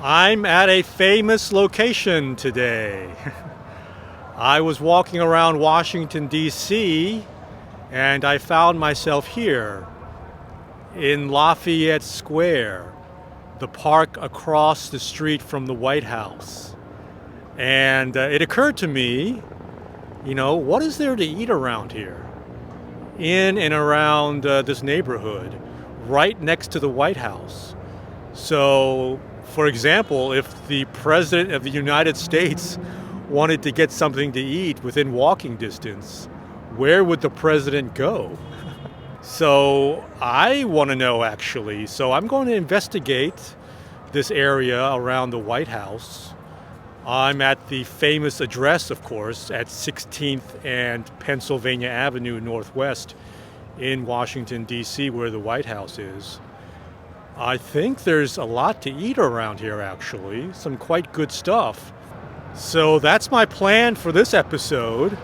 I'm at a famous location today. I was walking around Washington, D.C., and I found myself here in Lafayette Square, the park across the street from the White House. And it occurred to me, what is there to eat around here? In and around this neighborhood, right next to the White House. So, for example, if the President of the United States wanted to get something to eat within walking distance, where would the President go? So I want to know, actually. So I'm going to investigate this area around the White House. I'm at the famous address, of course, at 16th and Pennsylvania Avenue Northwest in Washington, D.C., where the White House is. I think there's a lot to eat around here, actually. Some quite good stuff. So that's my plan for this episode,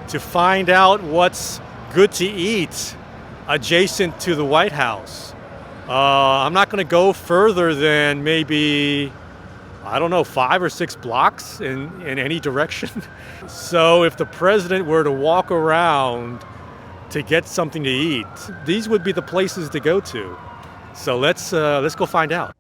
to find out what's good to eat adjacent to the White House. I'm not going to go further than maybe, 5 or 6 blocks in any direction. So if the president were to walk around to get something to eat, these would be the places to go to. So let's go find out.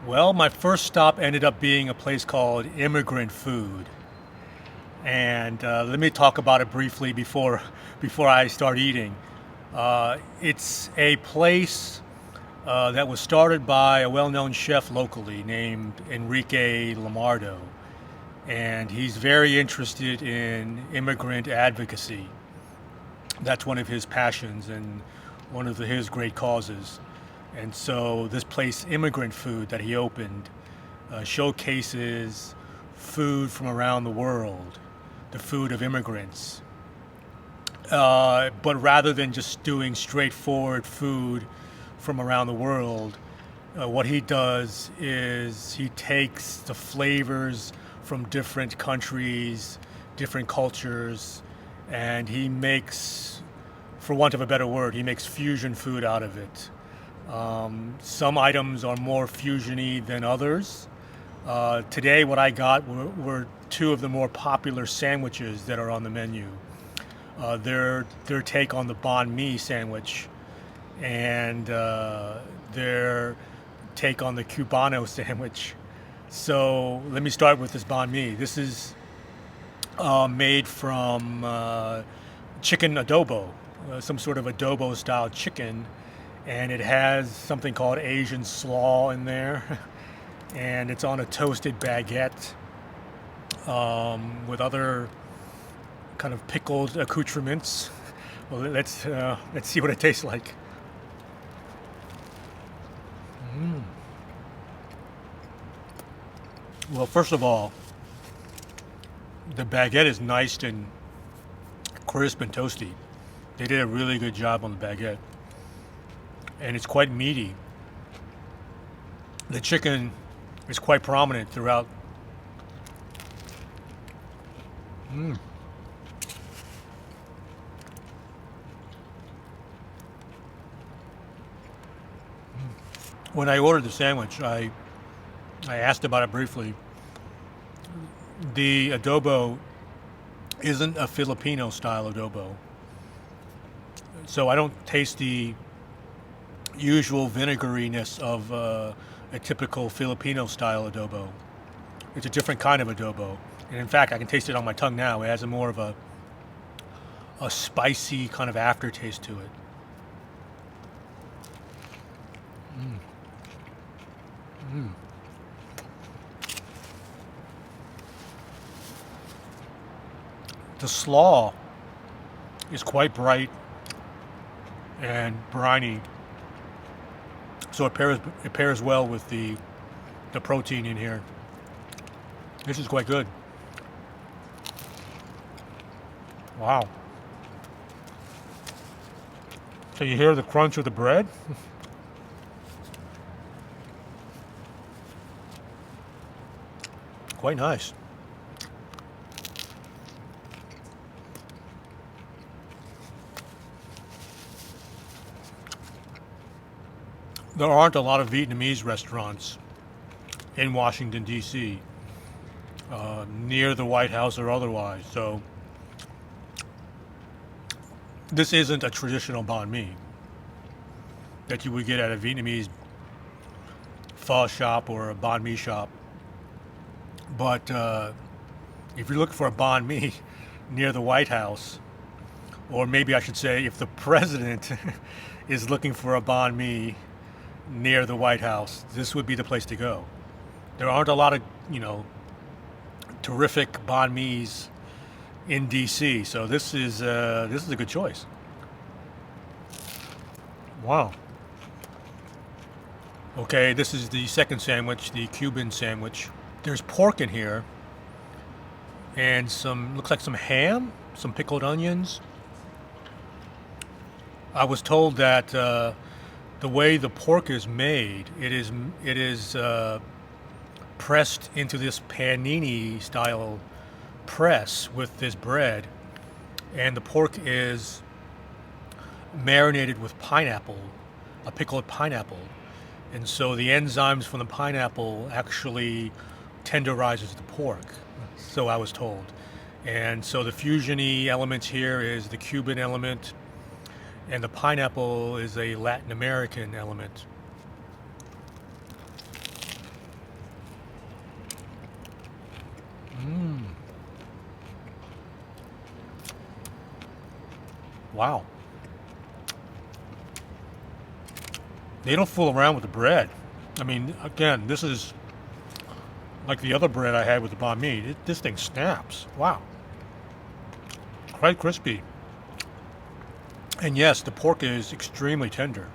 Well, my first stop ended up being a place called Immigrant Food. And let me talk about it briefly before I start eating. It's a place that was started by a well-known chef locally named Enrique Lamardo. And he's very interested in immigrant advocacy. That's one of his passions and one of his great causes. And so this place, Immigrant Food, that he opened, showcases food from around the world, the food of immigrants. But rather than just doing straightforward food from around the world, what he does is he takes the flavors from different countries, different cultures, and he makes, for want of a better word, he makes fusion food out of it. Some items are more fusion-y than others. Today what I got were 2 of the more popular sandwiches that are on the menu. Their take on the banh mi sandwich and their take on the Cubano sandwich. So let me start with this banh mi. This is made from chicken adobo, some sort of adobo style chicken. And it has something called Asian slaw in there. And it's on a toasted baguette with other kind of pickled accoutrements. Well, let's see what it tastes like. Well, first of all, the baguette is nice and crisp and toasty. They did a really good job on the baguette. And it's quite meaty. The chicken is quite prominent throughout. When I ordered the sandwich, I asked about it briefly. The adobo isn't a Filipino style adobo. So I don't taste the usual vinegariness of a typical Filipino style adobo. It's a different kind of adobo. And in fact, I can taste it on my tongue now. It has more of a spicy kind of aftertaste to it. The slaw is quite bright and briny. So it pairs well with the protein in here. This is quite good. Wow. Can you hear the crunch of the bread? Quite nice. There aren't a lot of Vietnamese restaurants in Washington, D.C., near the White House or otherwise, so this isn't a traditional banh mi that you would get at a Vietnamese pho shop or a banh mi shop. But if you're looking for a banh mi near the White House, or maybe I should say if the president is looking for a banh mi near the White House, this would be the place to go. There aren't a lot of, terrific banh mi's in DC, so this is a good choice. Wow. Okay, this is the second sandwich, the Cuban sandwich. There's pork in here, and looks like some ham, some pickled onions. I was told that the way the pork is made, it is pressed into this panini style press with this bread, and the pork is marinated with pineapple, a pickled pineapple, and so the enzymes from the pineapple actually tenderizes the pork, so I was told. And so the fusion-y element here is the Cuban element, and the pineapple is a Latin American element. Wow. They don't fool around with the bread. I mean, again, this is like the other bread I had with the banh mi. This thing snaps. Wow. Quite crispy. And yes, the pork is extremely tender.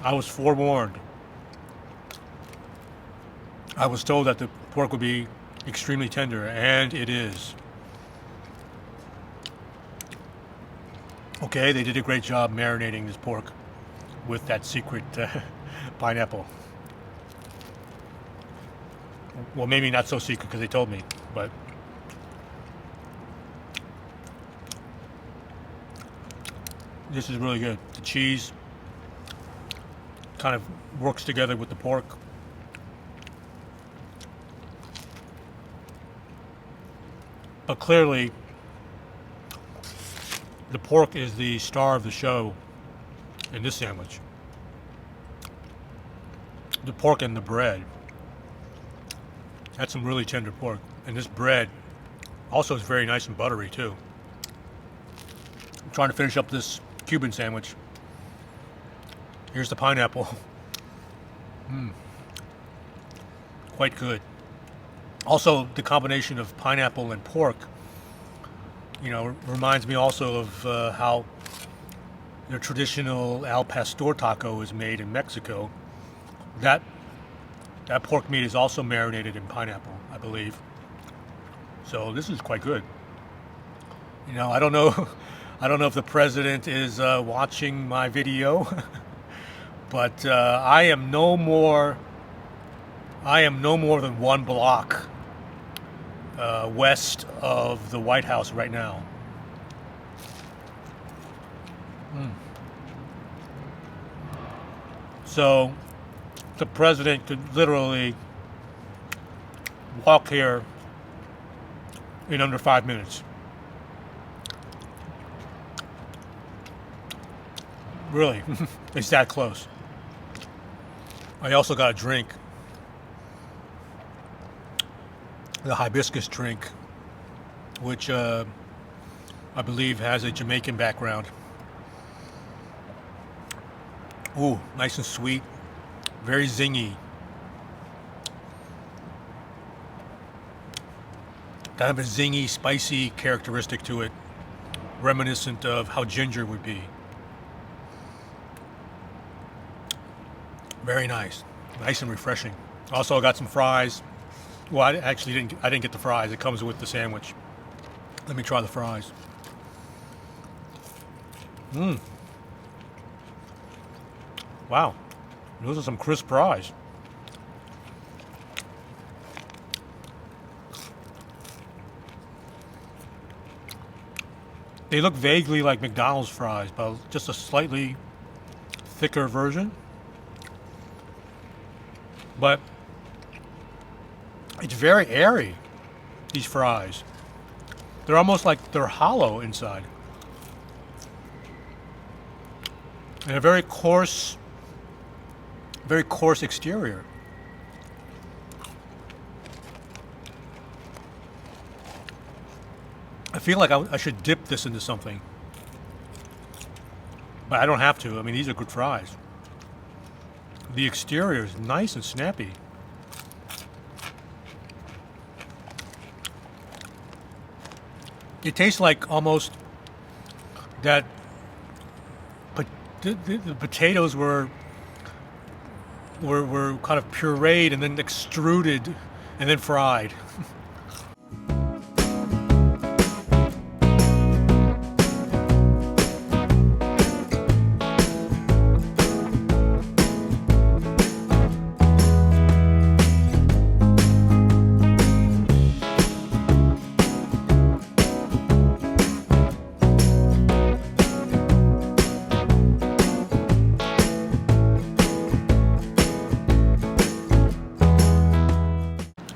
I was forewarned. I was told that the pork would be extremely tender, and it is. Okay, they did a great job marinating this pork with that secret pineapple. Well, maybe not so secret because they told me, but this is really good. The cheese kind of works together with the pork. But clearly, the pork is the star of the show in this sandwich. The pork and the bread. That's some really tender pork. And this bread also is very nice and buttery too. I'm trying to finish up this Cuban sandwich. Here's the pineapple. Quite good. Also, the combination of pineapple and pork, reminds me also of how the traditional al pastor taco is made in Mexico. That pork meat is also marinated in pineapple, I believe. So this is quite good. I don't know if the president is watching my video, but I am no more than one block west of the White House right now. So the president could literally walk here in under 5 minutes. Really, it's that close. I also got a drink, the hibiscus drink, which I believe has a Jamaican background. Ooh, nice and sweet, very zingy. Kind of a zingy, spicy characteristic to it, reminiscent of how ginger would be. Very nice. Nice and refreshing. Also, I got some fries. Well, I actually didn't get the fries. It comes with the sandwich. Let me try the fries. Wow. Those are some crisp fries. They look vaguely like McDonald's fries, but just a slightly thicker version. But it's very airy, these fries. They're almost like they're hollow inside. And a very coarse exterior. I feel like I should dip this into something. But I don't have to. I mean, these are good fries. The exterior is nice and snappy. It tastes like almost that the potatoes were kind of pureed and then extruded and then fried.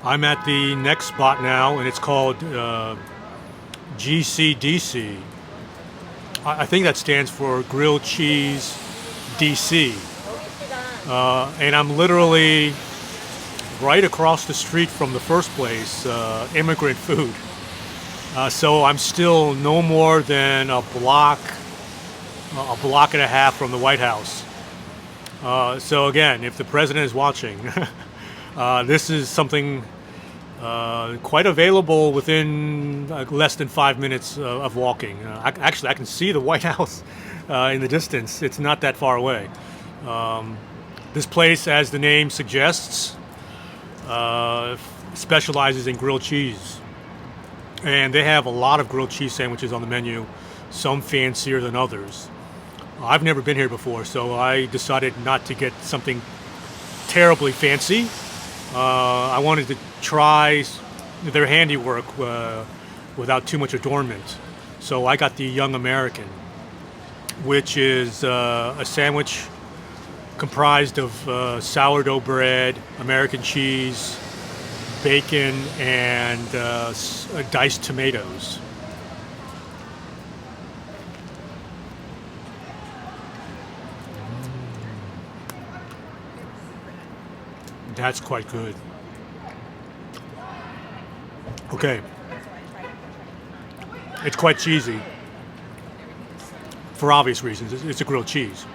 I'm at the next spot now, and it's called GCDC. I think that stands for Grilled Cheese DC. And I'm literally right across the street from the first place, Immigrant Food. So I'm still no more than a block and a half from the White House. So again, if the president is watching, this is something quite available within less than 5 minutes of walking. Actually, I can see the White House in the distance. It's not that far away. This place, as the name suggests, specializes in grilled cheese. And they have a lot of grilled cheese sandwiches on the menu, some fancier than others. I've never been here before, so I decided not to get something terribly fancy. I wanted to try their handiwork without too much adornment. So I got the Young American, which is a sandwich comprised of sourdough bread, American cheese, bacon, and diced tomatoes. That's quite good. Okay. It's quite cheesy. For obvious reasons. It's a grilled cheese.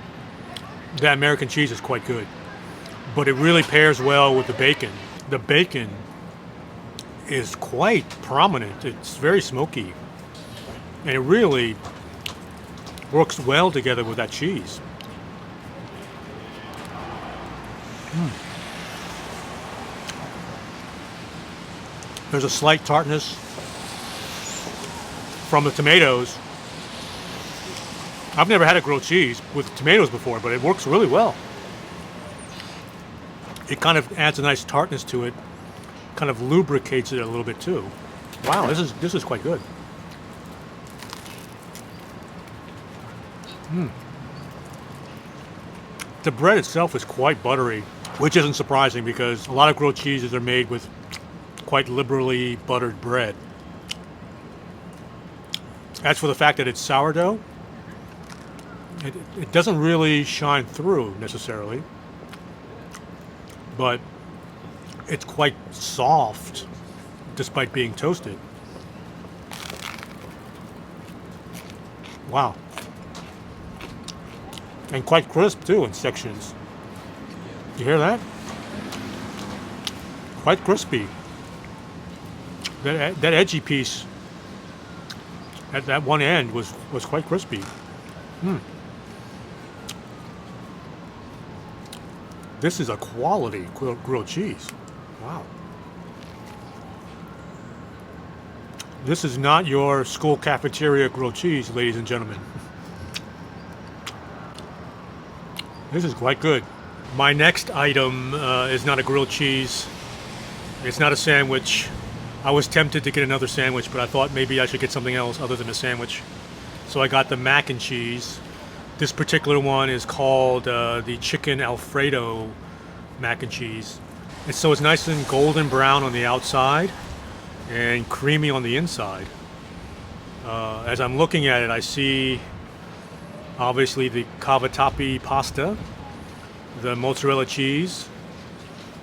That American cheese is quite good. But it really pairs well with the bacon. The bacon is quite prominent. It's very smoky. And it really works well together with that cheese. There's a slight tartness from the tomatoes. I've never had a grilled cheese with tomatoes before, but it works really well. It kind of adds a nice tartness to it, kind of lubricates it a little bit too. Wow, this is quite good. The bread itself is quite buttery, which isn't surprising because a lot of grilled cheeses are made with quite liberally buttered bread. As for the fact that it's sourdough, it doesn't really shine through necessarily, but it's quite soft despite being toasted. Wow. And quite crisp too in sections. You hear that? Quite crispy. That edgy piece at that one end was quite crispy. Mm. This is a quality grilled cheese. Wow. This is not your school cafeteria grilled cheese, ladies and gentlemen. This is quite good. My next item is not a grilled cheese. It's not a sandwich. I was tempted to get another sandwich, but I thought maybe I should get something else other than a sandwich. So I got the mac and cheese. This particular one is called the chicken Alfredo mac and cheese. And so it's nice and golden brown on the outside and creamy on the inside. As I'm looking at it, I see obviously the cavatappi pasta, the mozzarella cheese.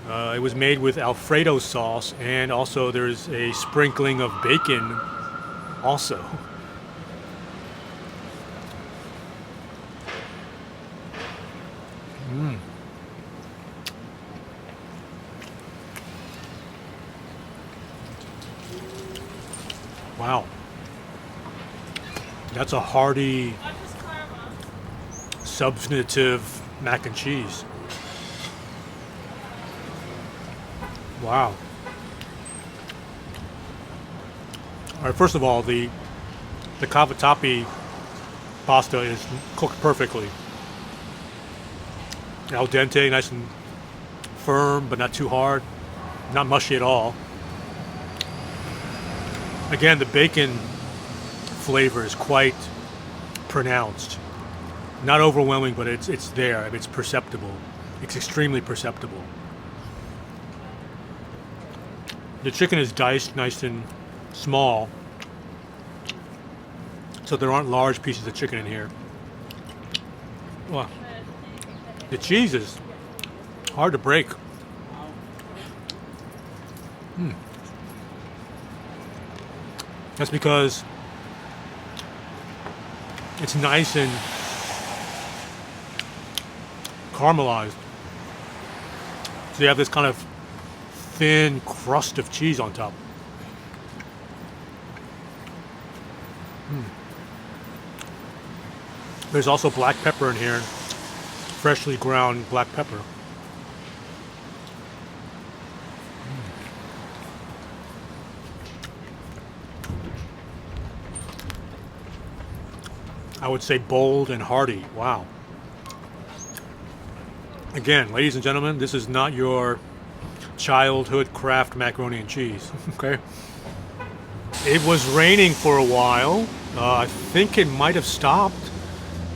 It was made with Alfredo sauce, and also there's a sprinkling of bacon also. Mm. Wow. That's a hearty, substantive mac and cheese. Wow. All right, first of all, the cavatappi pasta is cooked perfectly. Al dente, nice and firm, but not too hard, not mushy at all. Again, the bacon flavor is quite pronounced. Not overwhelming, but it's there. It's perceptible. It's extremely perceptible. The chicken is diced nice and small, so there aren't large pieces of chicken in here. Well, the cheese is hard to break. Mm. That's because it's nice and caramelized. So you have this kind of thin crust of cheese on top. Mm. There's also black pepper in here, freshly ground black pepper. I would say bold and hearty. Wow. Again, ladies and gentlemen, this is not your childhood craft macaroni and cheese, okay? It was raining for a while. I think it might have stopped.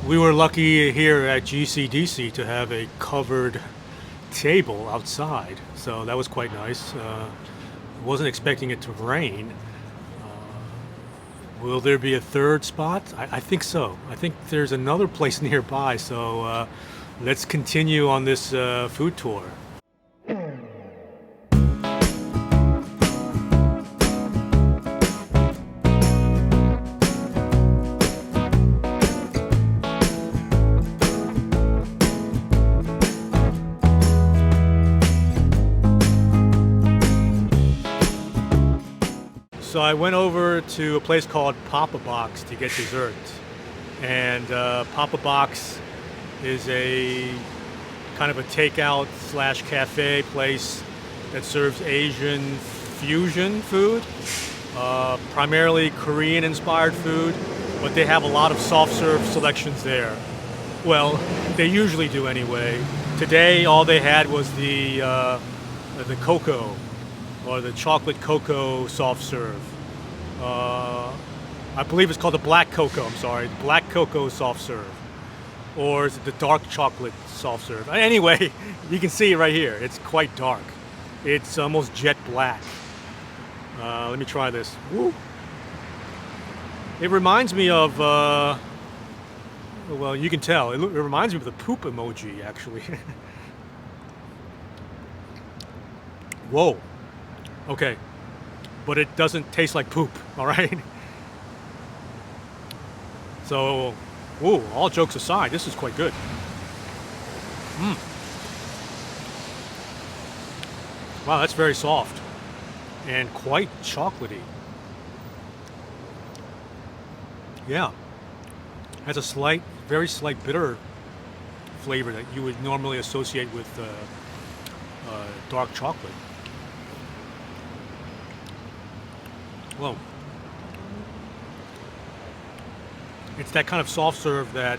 We were lucky here at GCDC to have a covered table outside, so that was quite nice. Wasn't expecting it to rain. Will there be a third spot? I think so. I think there's another place nearby, so let's continue on this food tour. So I went over to a place called PoppaBox to get dessert. And PoppaBox is a kind of a takeout slash cafe place that serves Asian fusion food, primarily Korean inspired food, but they have a lot of soft serve selections there. Well, they usually do anyway. Today all they had was the cocoa, or the chocolate cocoa soft serve. I believe it's called the black cocoa, I'm sorry, black cocoa soft serve. Or is it the dark chocolate soft serve? Anyway, you can see it right here. It's quite dark. It's almost jet black. Let me try this. Woo. It reminds me of, well, you can tell. It reminds me of the poop emoji, actually. Whoa. Okay, but it doesn't taste like poop, all right? So, ooh, all jokes aside, this is quite good. Wow, that's very soft. and quite chocolatey. Yeah, has a slight, very slight bitter flavor that you would normally associate with dark chocolate. Whoa. It's that kind of soft serve that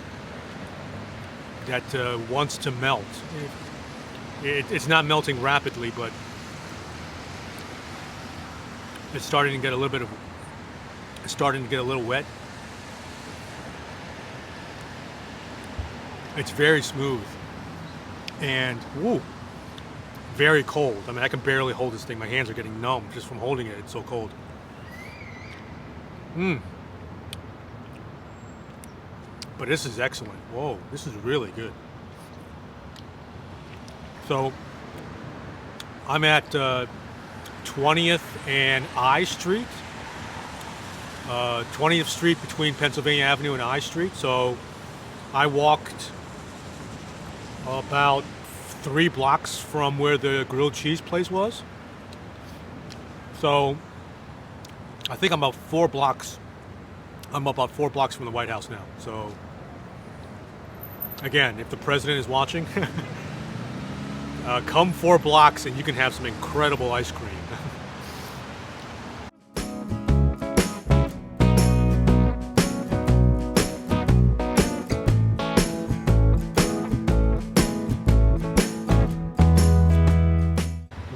wants to melt. It's not melting rapidly, but it's starting to get a little wet. It's very smooth and woo, very cold. I mean, I can barely hold this thing. My hands are getting numb just from holding it. It's so cold. But this is excellent. Whoa, this is really good. So I'm at 20th and I Street. 20th Street between Pennsylvania Avenue and I Street. So I walked about 3 blocks from where the grilled cheese place was. So I think I'm about 4 blocks. I'm about 4 blocks from the White House now. So again, if the president is watching, come 4 blocks and you can have some incredible ice cream.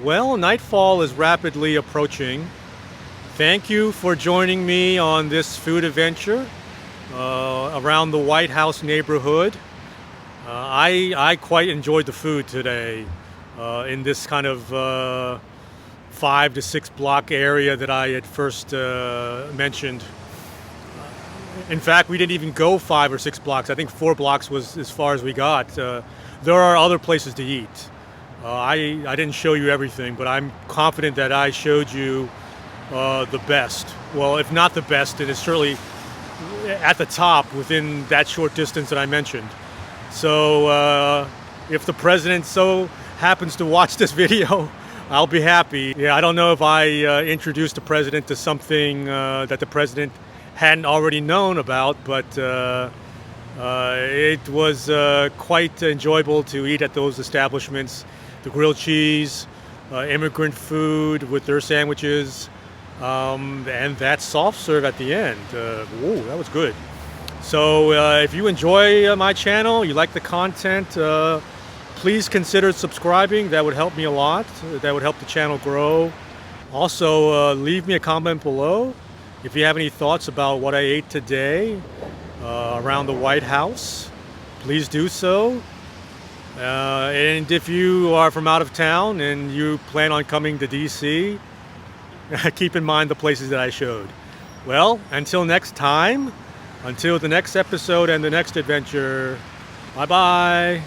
Well, nightfall is rapidly approaching. Thank you for joining me on this food adventure around the White House neighborhood. I quite enjoyed the food today in this kind of 5 to 6 block area that I had first mentioned. In fact, we didn't even go 5 or 6 blocks. I think 4 blocks was as far as we got. There are other places to eat. I didn't show you everything, but I'm confident that I showed you the best. Well, if not the best, it is certainly at the top within that short distance that I mentioned. So if the president so happens to watch this video, I'll be happy. Yeah, I don't know if I introduced the president to something that the president hadn't already known about, but it was quite enjoyable to eat at those establishments. The grilled cheese, Immigrant Food with their sandwiches, and that soft serve at the end. Whoa, that was good. So if you enjoy my channel, you like the content, please consider subscribing. That would help me a lot. That would help the channel grow. Also, leave me a comment below if you have any thoughts about what I ate today around the White House. Please do so. And if you are from out of town and you plan on coming to DC, keep in mind the places that I showed. Well, until next time, until the next episode and the next adventure, bye-bye.